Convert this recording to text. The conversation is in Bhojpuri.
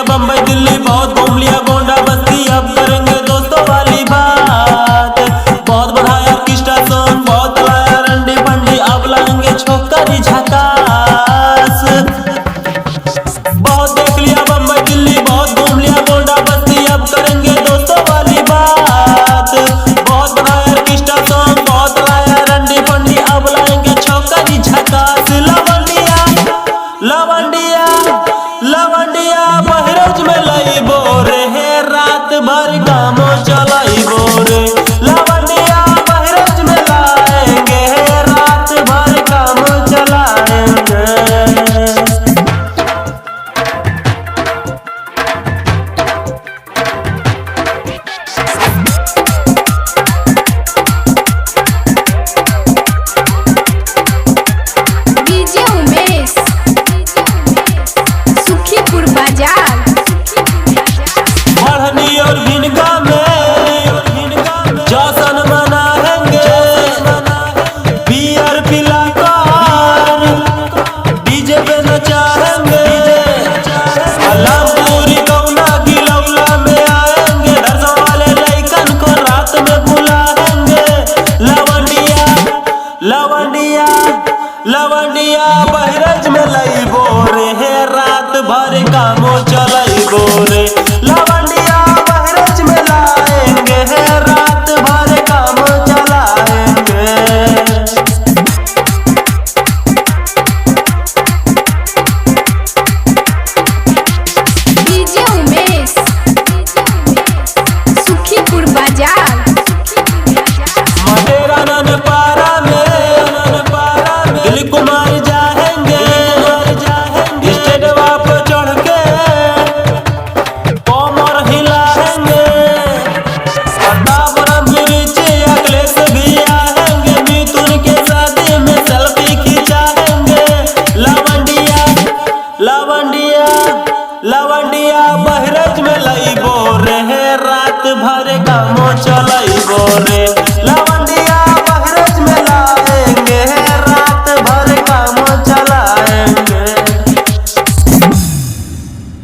बम्बई दिल्ली बहुत घूम लिया, गोंडा बस्ती अब करेंगे दोस्तों वाली बात। बहुत बढ़ाया ऑर्केस्ट्रा सॉन्ग, बहुत लाया रंडी बंडी, अब लाएंगे छोकरी झकास। बहुत देख लिया बम्बई दिल्ली, बहुत घूम लिया गोंडा बस्ती, अब करेंगे दोस्तों वाली बात। बहुत बढ़ाया ऑर्केस्ट्रा सॉन्ग, बहुत लाया रंडी बंडी, अब लाएंगे छोकरी झकास। लवंडिया लवंडिया लवंडिया बहरज में लईबो रे, रात भर कामो चलाइबो रे। लवंडिया बहरज में लाएंगे, रात भर काम चलाएंगे। बढ़नी और भिनगा में जश्न मनाएंगे, बियर पिलाकर डीजे पे नचाएंगे। अलमपुरी कौना गिलौला में आएंगे, दर्शन वाले लइकन को रात में बुलाएंगे। लवंडिया लवंडिया लवंडिया बहरज में लईबो